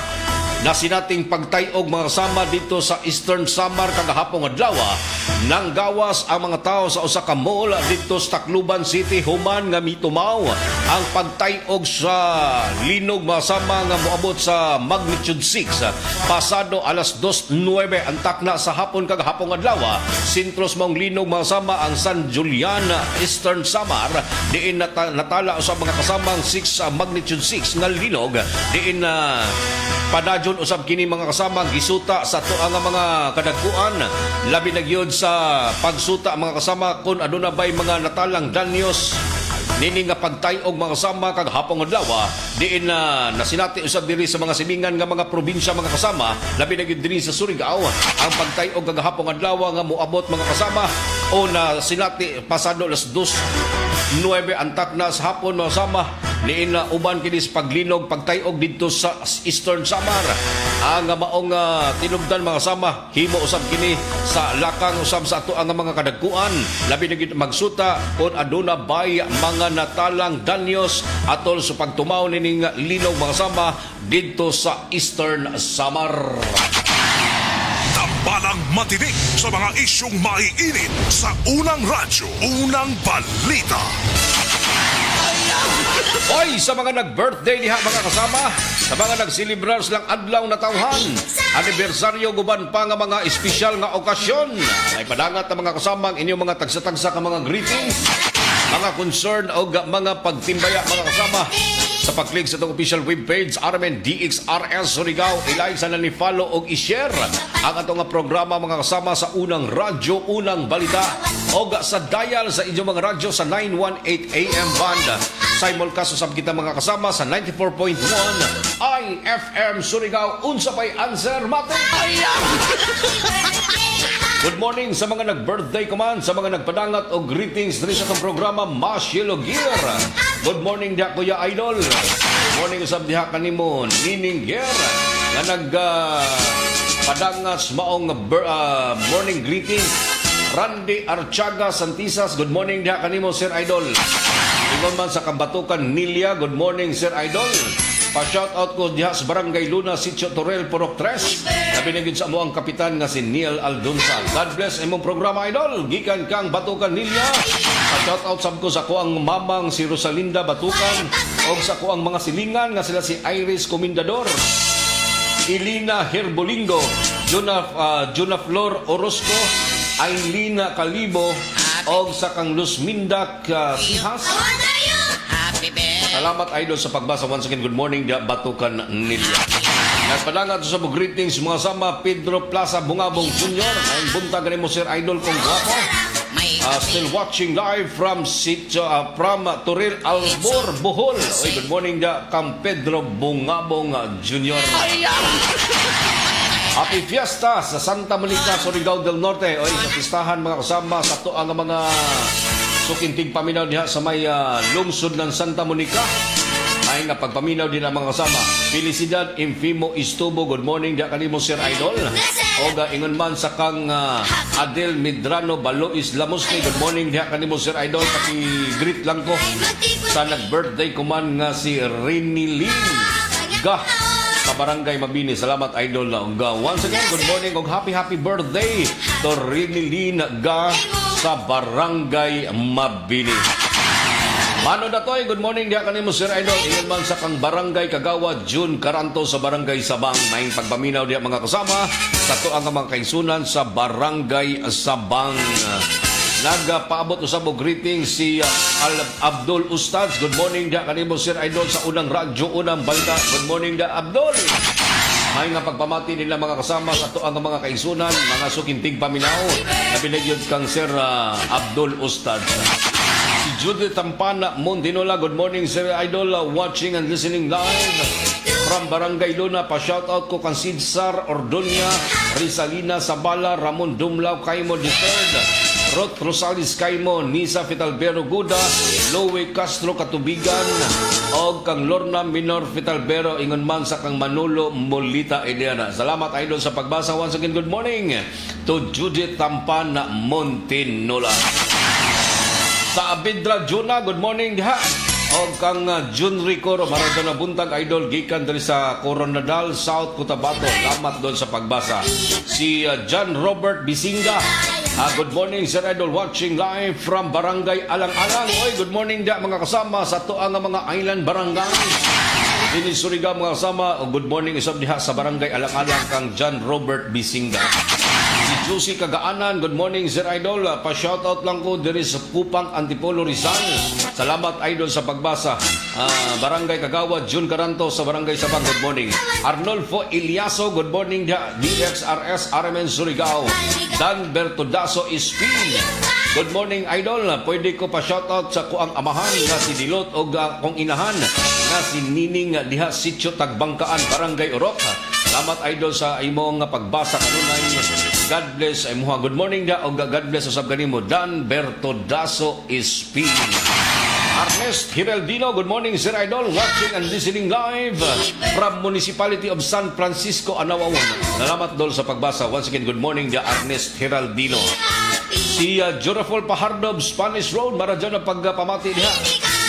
nasinating pagtayog mga kasama dito sa Eastern Samar kagahapon adlaw. Nang gawas ang mga tao sa usa ka mall dito sa Tacloban City human nga mitumaw ang pagtayog sa linog mga kasama nga moabot sa magnitude 6 pasado alas 2:09 ang takna sa hapon kagahapon adlaw. Sintros mong linog mga kasama ang San Julian Eastern Samar diin natala sa mga kasamang 6 magnitude 6 nga linog diin padadyon usab kini mga kasama gisuta sa tuang mga kadagkuan labi na gyud sa pagsuta mga kasama kung aduna bay mga natalang danyos nini nga pagtayog mga kasama kag hapong adlaw diin na nasinati usab diri sa mga silingan nga mga probinsya mga kasama labi na gyud diri sa Surigao ang pagtayog kag hapong adlaw nga moabot mga kasama o na sinati pasado alas 2:09 ang takna sa hapon mga kasama niin na uban kini sa paglinog pagtayog dito sa Eastern Samar ang maong tinubdan mga kasama himo usab kini sa lakang usab sa ato ang mga kadagkuan labi na gyud magsuta kung aduna bay mga natalang danyos atol sa pagtumaw nining linog mga kasama dito sa Eastern Samar. Tambalang matinik sa mga isyong maiinit sa unang radyo, unang balita. Oy, sa mga nag-birthday diha mga kasama, sa mga nagsilibrar silang adlaw na tawhan, anibersaryo guban pa nga mga espesyal nga okasyon, ay padangat ang mga kasama ang inyong mga tagsa-tagsa ka mga greetings, mga concern o mga pagtimbaya mga kasama. Sa pag-click sa itong official webpage, RMN DXRS Surigao, ilike sana ni follow o i-share ang atong programa mga kasama sa unang radyo, unang balita o sa dial sa inyong mga radyo sa 918 AM band. Simulcast usab kita mga kasama sa 94.1 IFM Surigao. Unsa pay answer mate? Good morning sa mga nag-birthday kuman, sa mga nagpadangat o greetings diri sa itong programa Mas Yellow Gear. Good morning diha Kuya Idol. Good morning usab diha kanimo Nining Gear nga padangas maong morning greetings. Randy Archaga Santisas, good morning diha kanimo Sir Idol. Ingon man sa Kambatukan Nilia, good morning Sir Idol. Pa-shoutout ko diha sa Barangay Luna, Sitio Torel, Purok 3. Nabinigid sa mo ang kapitan nga si Neil Aldunsa. God bless imong programa Idol. Gikan kang Batukan Nilia. Pa-shoutout sab ko sa kuang mamang si Rosalinda Batukan o sa kuang mga silingan nga sila si Iris Comendador, Ilina Herbolingo, Juna Flor Orozco, Ailina Calibo og sa kang Luzminda Sihas. Salamat Idol sa pagbasa once again. Good morning diha Batukan Nilia. Nagpadangat sa mo greetings mga sama Pedro Plaza Bungabong Jr. Ay buntag mo Sir Idol kong guwapo. Still watching live from Toril Albor, Bohol. Oy, good morning diha kang Pedro Bungabong Jr. Happy Fiesta sa Santa Monica, Surigao del Norte. Oy, sa pistahan mga kasama sa to ang mga sukintig paminaw diha sa may lungsod ng Santa Monica. Ay nga pagpaminaw din ang mga kasama. Felicidad Infimo Istubo, good morning diha kanimo Sir Idol. O ingon man sa kang Adel Medrano Balois Lamusni, good morning diha kanimo Sir Idol. Paki-greet lang ko sa nag-birthday kuman nga si Rinilin Gah sa Barangay Mabini. Salamat Idol. Once again, good morning og happy birthday to Rinilin Gah sa Barangay Mabini. Mano datoy, good morning diha kanimo Sir Idol. Ingon man sa kang Barangay Kagawa June Caranto sa Barangay Sabang. Maing pagpaminaw diha mga kasama sa tuang mga kaigsunan sa Barangay Sabang. Nagpaabot usab og greetings si Abdul Ustads. Good morning diha kanimo Sir Idol sa unang radyo, unang balita. Good morning diha Abdul. May nga pagpamati nila mga kasama sa tuang mga kaigsunan, mga sukintig paminaw. Nabilagyod kang Sir Abdul Ustads. Judith Tampana Mondinola, good morning Sir Idol, watching and listening live. from Barangay Luna, pa-shoutout ko kang Sidsar Ordonia, Rizalina Sabala, Ramon Dumlao, Kaimo III, Rot Rosales Kaimo, Nisa Fitalbero Guda, Lowe Castro Katubigan, o kang Lorna Minor Fitalbero, ingon man sa kang Manolo Molita Eliana. Salamat idol sa pagbasa. Once again, good morning to Judith Tampan Montinola. Sa Abidra Juna, good morning diha. O kang Jun Rico Maradona Buntag idol gikan diri sa Coronadal South Cotabato. Salamat doon sa pagbasa. Si John Robert Bisinga, good morning Sir Idol, watching live from Barangay Alang-Alang. Oy, good morning dia mga kasama sa tuang mga island barangay. Dini Surigao mga kasama. Good morning isab diha sa Barangay Alang-Alang kang John Robert Bisinga. Si Josie Kagaanan, good morning Sir Idol. Pa-shoutout lang ko diri sa Kupang Antipolo Rizal. Salamat Idol sa pagbasa. Barangay Kagawad, June Caranto sa Barangay Sabang, good morning. Arnolfo Iliaso, good morning dia. DXRS Armen Surigao. Dan Bertodaso Ispin, good morning Idol. Pwede ko pa shoutout sa kuang amahan nga si Dilot o kong inahan nga si Nining diha Sitio Tagbangkaan, Barangay Urok. Salamat Idol sa imong pagbasa kanunay. God bless ay muha. Good morning da o God bless usab kanimo Dan Bertodaso Ispin. Ernest Hiraldino, good morning Sir Idol, watching and listening live from Municipality of San Francisco, Anawawan. Salamat Dol sa pagbasa. Once again, good morning da Ernest Hiraldino. Si Jorafol Pahardob, Spanish Road, maradyan na pagpamati niya.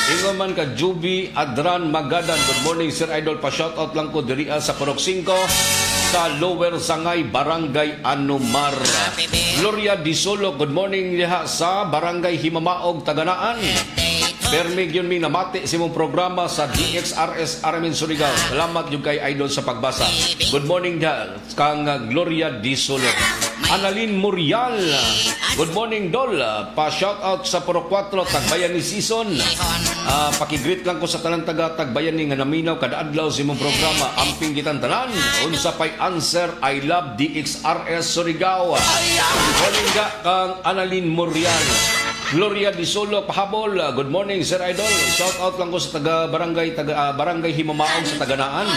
Ingon man ka Juby Adran Magadan, good morning Sir Idol, pa-shoutout lang ko diri sa Purok 5 sa Lower Sangay, Barangay Anumar. Gloria Disolo, good morning diha sa Barangay Himamaog, Taganaan. Permig yun mi namati sa mong programa sa DXRS Armin Surigao. Salamat yung kay Idol sa pagbasa. Good morning da kang Gloria Disolo. Annalyn Murial, good morning Dol. Pa-shoutout sa Puro 4 Tagbayan ni Season. Pakigreet lang ko sa tanang taga Tagbayan ni nga naminaw kada adlaw sa imong programa. Amping kitang tanan. Unsa pay answer, I love DXRS Surigao. Good morning da kang Annalyn Murial. Gloria Disolo pahabol, good morning Sir Idol. Shout out lang ko sa Barangay Himamaog sa Taganaan.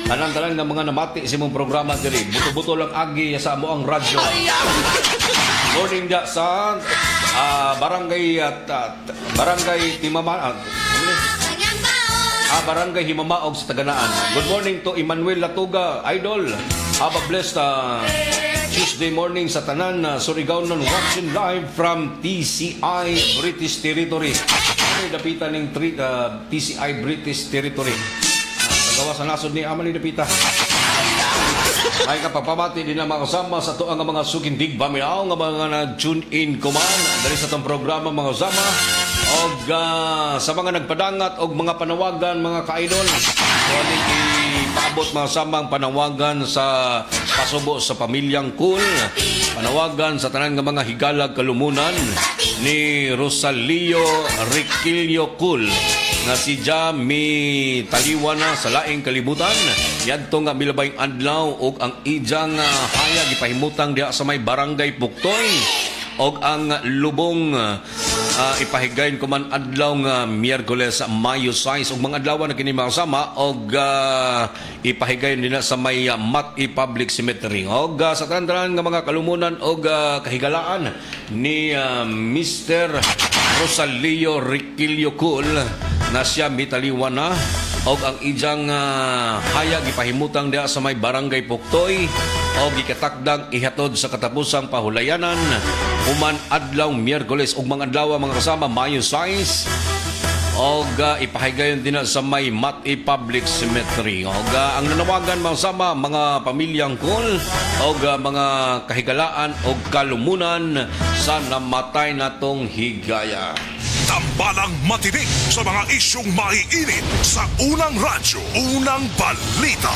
Tanan-tanan ng mga namati sa imong programa diri. Buto-buto lang agi sa amo ang radyo. Morning da sa Barangay Himamaog sa Taganaan. Good morning to Emmanuel Latuga, Idol. Have a blessed Tuesday morning sa tanan Surigao-non, watching live from TCI British Territory. Ano dapitan ng TCI British Territory? Nagawa sa nasod ni Amali dapita. Ay kapapamati din ang mga kasama sa tuang mga sukindig baminaw nga mga na-tune in kuman dali sa itong programa mga kasama og sa mga nagpadangat og mga panawagan mga ka-idol. So paabot mga samang panawagan sa pasubo sa pamilyang Cool, panawagan sa tanan nga mga higalag kalumunan ni Rosalio Riquilio Cool nga si Jami Taliwana sa laing kalibutan. Yadto nga milabayng adlaw og ang ijang hayag ipahimutang diha sa may Barangay Puktoy og ang lubong ipahigayon ko man adlaw nga Miyerkules Mayo 6 ug mga adlaw na kini makasama og ipahigayon din sa may Mati Public Cemetery og sa tanan nga mga kalumunan og kahigalaan ni Mr. Rosalio Riquilio Cool na siya mitaliwana og ang ijang hayag ipahimutang diha sa may Barangay Puktoy og gikatakdang ihatod sa katapusang pahulayanan human adlaw Miyerkules ug mga adlaw mga kasama Mayo 6 og ipahigayon din sa may Mati Public Cemetery og ang nanawagan mga kasama mga pamilyang Cool og mga kahigalaan og kalumunan sa namatay natong higaya. Tambalang matinig sa mga isyong maiinit sa unang radyo, unang balita.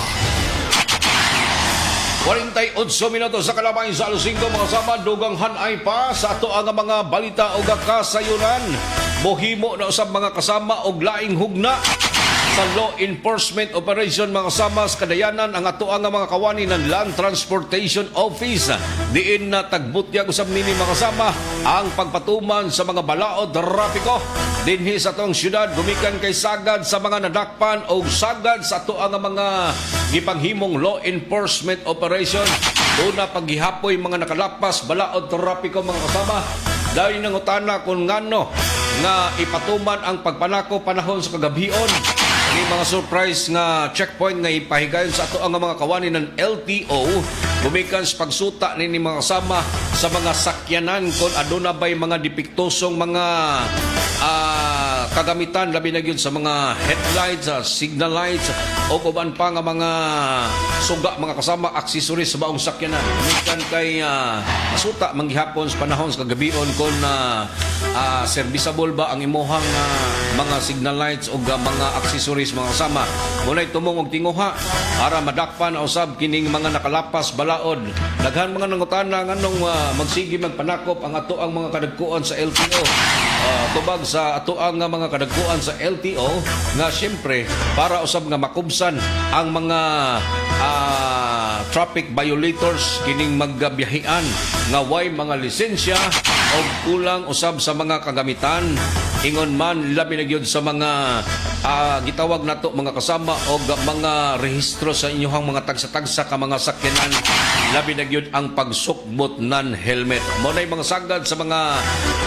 48 minutos sa kalabay sa alas 5 mga sama, dugang hanay pa sa ato ang mga balita o kasayuran. Mohimo na usab mga kasama og laing hugna sa law enforcement operation mga kasama sa kadayanan ang atoang nga mga kawani ng Land Transportation Office. Diin na tagbutyag usab nini mga kasama ang pagpatuman sa mga balaod trapiko dinhi sa atong syudad gumikan kay sagad sa mga nadakpan o sagad sa atoang nga mga gipanghimong law enforcement operation. Una paggihapoy mga nakalapas balaod trapiko mga kasama. Dahil nangutana kung ngano nga ipatuman ang pagpanako panahon sa kagabion. May mga surprise nga checkpoint nga ipahigayon sa ato ang mga kawani ng LTO gumikan sa pagsuta ni mga kasama sa mga sakyanan kung aduna ba'y mga depiktosong mga kagamitan labi na yun sa mga headlights, signal lights o kuban pa nga mga suga mga kasama accessories sa baong sakyanan. Gumikan kay masuta manggihapon sa panahon sa kagabion kung serviceable ba ang imuhang mga signal lights o mga accessories mga kasama. Muna'y tumong og tinguha para madakpan o sab kining mga nakalapas balaod. Daghan mga nangutana nganong magsigi magpanakop ang ato ang mga kadagkuan sa LTO. Tubag sa ato ang mga kadagkuan sa LTO nga siyempre para usab nga makubsan ang mga traffic violators kining maggabiyahian nga way mga lisensya o kulang usab sa mga kagamitan ingon man labi na gyud sa mga gitawag nato mga kasama o mga rehistro sa inyong mga tagsa-tagsa ka mga sakyanan labi na gyud ang pagsukbot nan helmet. Mo nay mga sagad sa mga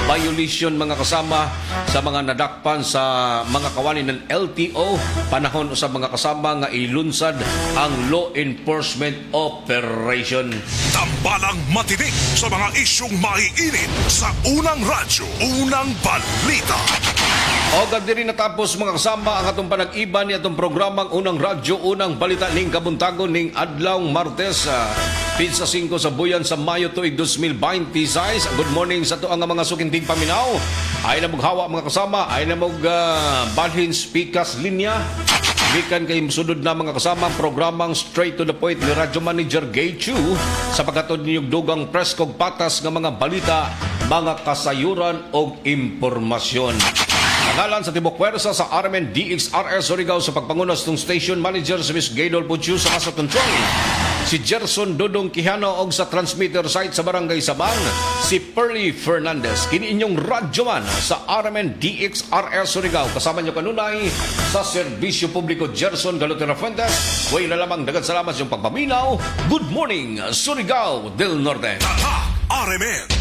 violation mga kasama sa mga nadakpan sa mga kawani ng LTO panahon usab mga kasama nga ilunsad ang law enforcement operation. Tambalang matinik sa mga isyong maiinit sa unang radyo, unang balita. O diri natapos mga kasama ang atong panag-iba ni atong programang Unang Radyo, Unang Balita ning kabuntagon ning adlaw Martes, Pizza 5 sa buyan sa Mayo tuig 2026. Good morning sa to ang mga sukintig paminaw. Ay na mughawa mga kasama, ay na mug balhin speakers linya. Bikan kay sudod na mga kasama programang Straight to the Point ni Radyo Manager Gay Chu sa pagkatod niyog dugang press kog patas nga mga balita, mga kasayuran og impormasyon. Nangalan sa Tibok Pwersa sa RMN DXRS Surigao sa pagpangunas ng station manager si Ms. Gaydol Puchu sa Kaso Control. Si Gerson Dodong Quijano og sa transmitter site sa Barangay Sabang, si Pearly Fernandez. Kini inyong radyoman sa RMN DXRS Surigao. Kasama niyo kanunay sa Serbisyo Publiko Gerson Galotera Fuentes. Way na lamang dagat salamat sa iyong pagpaminaw. Good morning, Surigao del Norte. RMN.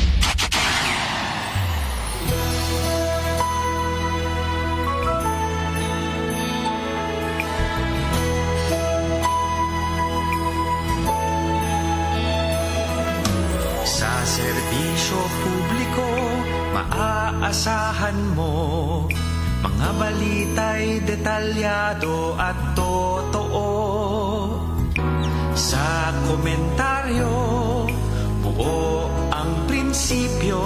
Sa serbisyo publiko, maaasahan mo mga balita'y detalyado at totoo. Sa komentaryo, buo ang prinsipyo,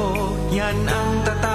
yan ang tatapos.